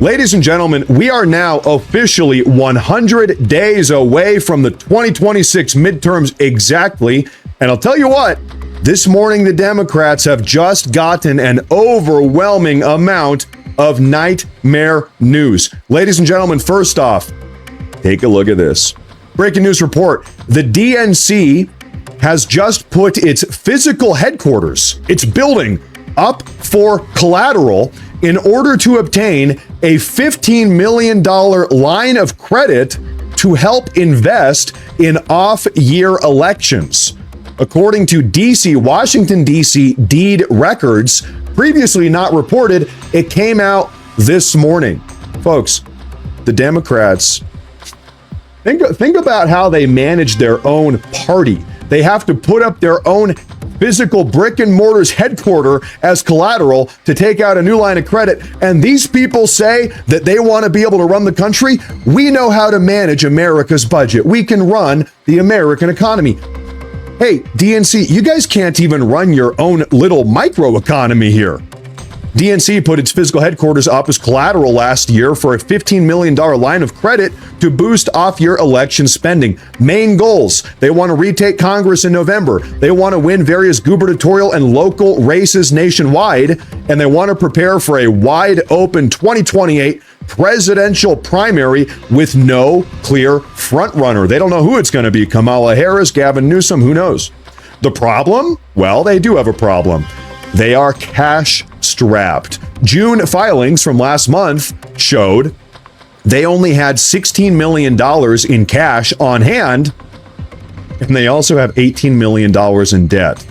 Ladies and gentlemen, we are now officially 100 days away from the 2026 midterms exactly. And I'll tell you what, this morning the Democrats have just gotten an overwhelming amount of nightmare news. Ladies and gentlemen, first off, take a look at this. Breaking news report. The DNC has just put its physical headquarters, its building, up for collateral in order to obtain a $15 million line of credit to help invest in off-year elections. According to Washington, D.C. deed records, previously not reported, it came out this morning. Folks, the Democrats, think about how they manage their own party. They have to put up their own physical brick and mortar's headquarter as collateral to take out a new line of credit. And these people say that they want to be able to run the country. We know how to manage America's budget. We can run the American economy. Hey, DNC, you guys can't even run your own little micro economy here. DNC put its physical headquarters up as collateral last year for a $15 million line of credit to boost off-year election spending. Main goals: they want to retake Congress in November. They want to win various gubernatorial and local races nationwide. And they want to prepare for a wide-open 2028 presidential primary with no clear frontrunner. They don't know who it's going to be. Kamala Harris, Gavin Newsom, who knows? The problem? Well, they do have a problem. They are cash-strapped. June filings from last month showed they only had $16 million in cash on hand, and they also have $18 million in debt.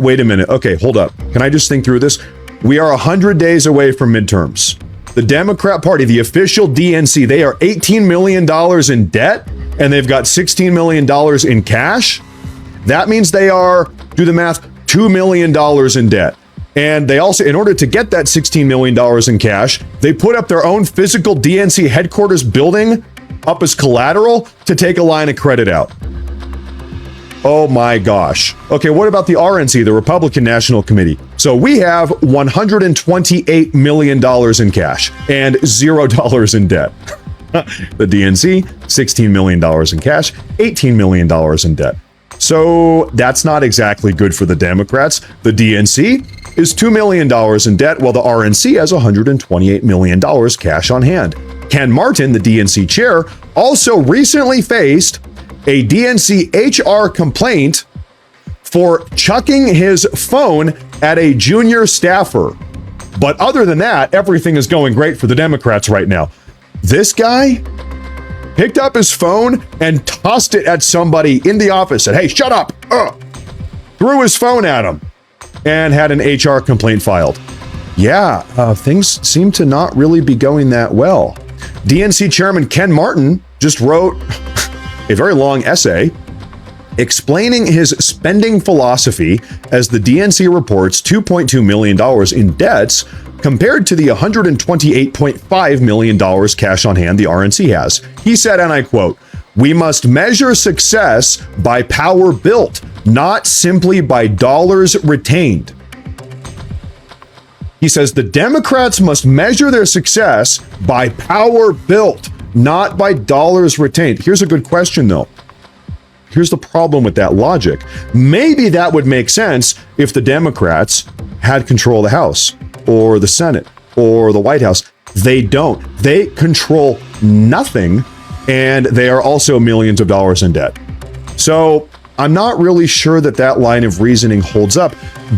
Wait a minute. Okay, hold up. Can I just think through this? We are 100 days away from midterms. The Democrat Party, the official DNC, they are $18 million in debt, and they've got $16 million in cash. That means they are, do the math, $2 million in debt. And they also, in order to get that $16 million in cash, they put up their own physical DNC headquarters building up as collateral to take a line of credit out. Oh my gosh. Okay, what about the RNC, the Republican National Committee? So we have $128 million in cash and $0 in debt. The DNC, $16 million in cash, $18 million in debt. So that's not exactly good for the Democrats. The DNC is $2 million in debt, while the RNC has $128 million cash on hand. Ken Martin, the DNC chair, also recently faced a DNC HR complaint for chucking his phone at a junior staffer. But other than that, everything is going great for the Democrats right now. This guy picked up his phone and tossed it at somebody in the office, said, "Hey, shut up!" Threw his phone at him and had an HR complaint filed. Yeah, things seem to not really be going that well. DNC Chairman Ken Martin just wrote a very long essay explaining his spending philosophy as the DNC reports $2.2 million in debts compared to the $128.5 million cash on hand the RNC has. He said, and I quote, "We must measure success by power built, not simply by dollars retained." He says the Democrats must measure their success by power built, not by dollars retained. Here's a good question, though. Here's the problem with that logic. Maybe that would make sense if the Democrats had control of the House or the Senate or the White House. They don't. They control nothing, and they are also millions of dollars in debt. So I'm not really sure that that line of reasoning holds up.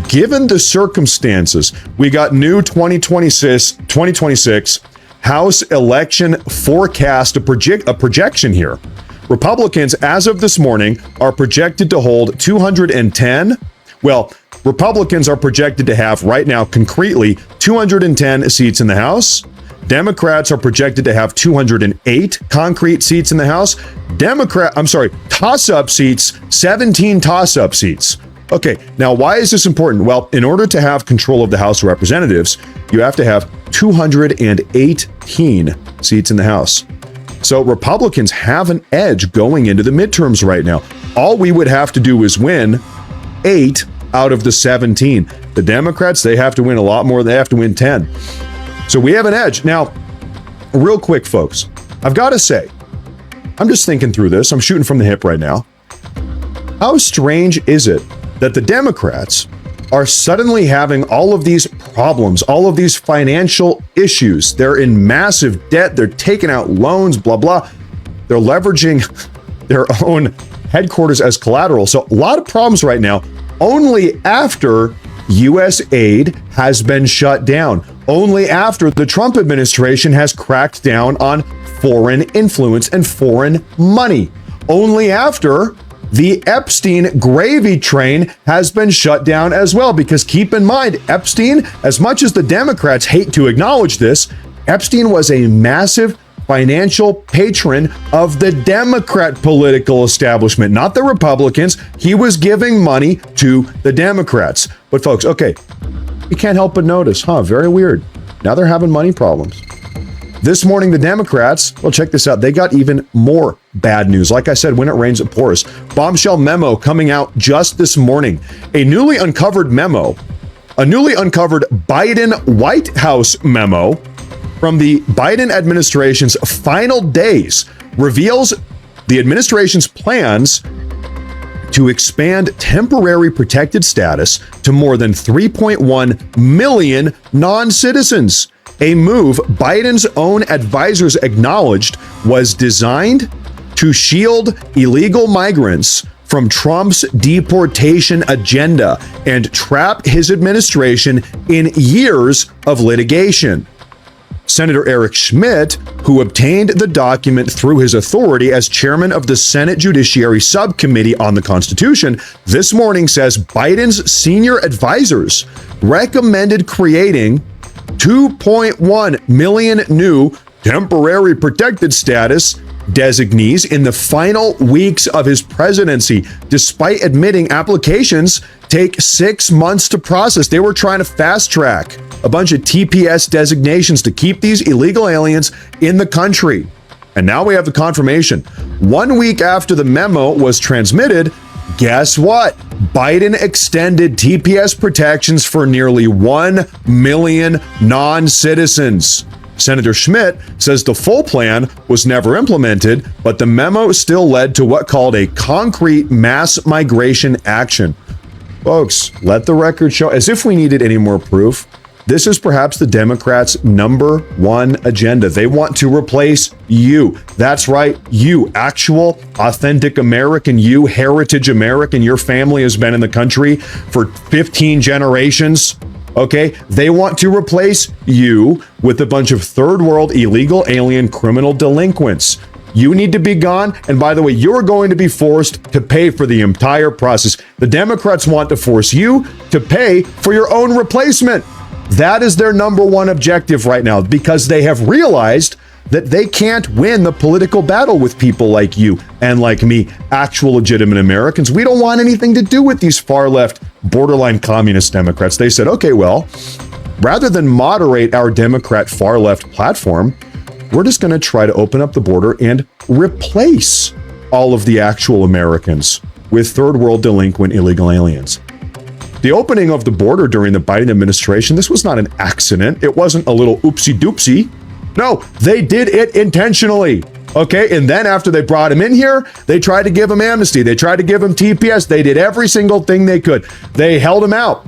Given the circumstances, we got new 2026 House election forecast, a projection here. Republicans, as of this morning, are projected to hold 210. Well, Republicans are projected to have right now concretely 210 seats in the House. Democrats are projected to have 208 concrete seats in the House. Toss-up seats, 17 toss-up seats. Okay, now why is this important? Well, in order to have control of the House of Representatives, you have to have 218 seats in the House. So Republicans have an edge going into the midterms right now. All we would have to do is win 8 out of the 17. The Democrats, they have to win a lot more. They have to win 10. So we have an edge. Now, real quick, folks, I've got to say, I'm just thinking through this. I'm shooting from the hip right now. How strange is it that the Democrats are suddenly having all of these problems, all of these financial issues? They're in massive debt. They're taking out loans, blah, blah. They're leveraging their own headquarters as collateral. So a lot of problems right now, only after U.S. aid has been shut down, only after the Trump administration has cracked down on foreign influence and foreign money, only after the Epstein gravy train has been shut down as well. Because keep in mind, Epstein, as much as the Democrats hate to acknowledge this, Epstein was a massive financial patron of the Democrat political establishment, not the Republicans. He was giving money to the Democrats. But folks, okay, you can't help but notice, very weird. Now they're having money problems. This morning, the Democrats, well, check this out. They got even more bad news. Like I said, when it rains, it pours. Bombshell memo coming out just this morning. A newly uncovered memo, a newly uncovered Biden White House memo from the Biden administration's final days reveals the administration's plans to expand temporary protected status to more than 3.1 million non-citizens. A move Biden's own advisors acknowledged was designed to shield illegal migrants from Trump's deportation agenda and trap his administration in years of litigation. Senator Eric Schmidt, who obtained the document through his authority as chairman of the Senate Judiciary Subcommittee on the Constitution, this morning says Biden's senior advisors recommended creating 2.1 million new temporary protected status designees in the final weeks of his presidency, despite admitting applications take 6 months to process. They were trying to fast track a bunch of TPS designations to keep these illegal aliens in the country. And now we have the confirmation. 1 week after the memo was transmitted, guess what? Biden extended TPS protections for nearly 1 million non-citizens. Senator Schmidt says the full plan was never implemented, but the memo still led to what called a concrete mass migration action. Folks, let the record show, as if we needed any more proof, this is perhaps the Democrats' number one agenda. They want to replace you. That's right, you, actual, authentic American, you, heritage American. Your family has been in the country for 15 generations. Okay, they want to replace you with a bunch of third world illegal alien criminal delinquents. You need to be gone. And by the way, you're going to be forced to pay for the entire process. The Democrats want to force you to pay for your own replacement. That is their number one objective right now, because they have realized that they can't win the political battle with people like you and like me, actual legitimate Americans. We don't want anything to do with these far left, borderline communist Democrats. They said, okay, well, rather than moderate our Democrat far left platform, we're just going to try to open up the border and replace all of the actual Americans with third world delinquent illegal aliens. The opening of the border during the Biden administration, this was not an accident. It wasn't a little oopsie doopsie. No, they did it intentionally. Okay, and then after they brought him in here, they tried to give him amnesty. They tried to give him TPS. They did every single thing they could. They held him out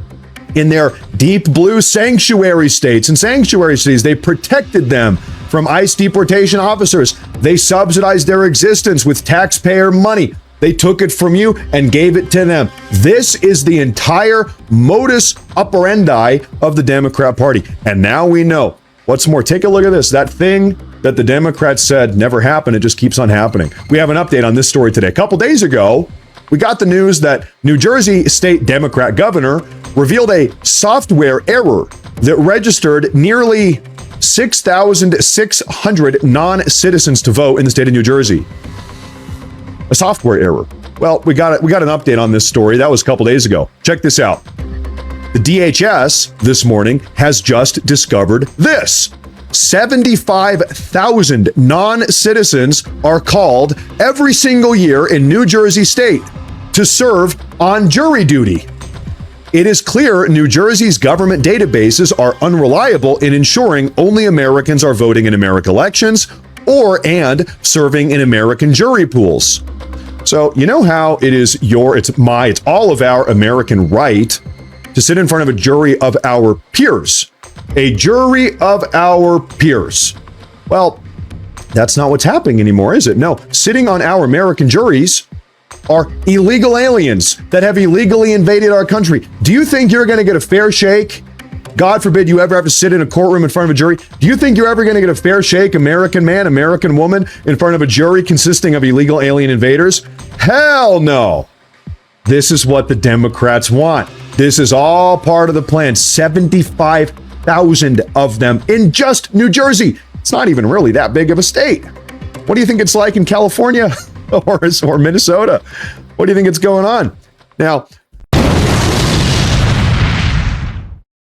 in their deep blue sanctuary states and sanctuary cities. They protected them from ICE deportation officers. They subsidized their existence with taxpayer money. They took it from you and gave it to them. This is the entire modus operandi of the Democrat Party. And now we know. What's more, take a look at this. That thing that the Democrats said never happened, it just keeps on happening. We have an update on this story today. A couple days ago, we got the news that New Jersey State Democrat governor revealed a software error that registered nearly 6,600 non-citizens to vote in the state of New Jersey. A software error. Well, we got an update on this story. That was a couple days ago. Check this out. The DHS this morning has just discovered this. 75,000 non-citizens are called every single year in New Jersey state to serve on jury duty. It is clear New Jersey's government databases are unreliable in ensuring only Americans are voting in American elections and serving in American jury pools. So you know how it's all of our American right to sit in front of a jury of our peers. A jury of our peers. Well, that's not what's happening anymore, is it? No, sitting on our American juries are illegal aliens that have illegally invaded our country. Do you think you're going to get a fair shake? God forbid you ever have to sit in a courtroom in front of a jury. Do you think you're ever going to get a fair shake, American man, American woman, in front of a jury consisting of illegal alien invaders? Hell no. This is what the Democrats want. This is all part of the plan. 75,000 of them in just New Jersey. It's not even really that big of a state. What do you think it's like in California or Minnesota? What do you think it's going on? Now,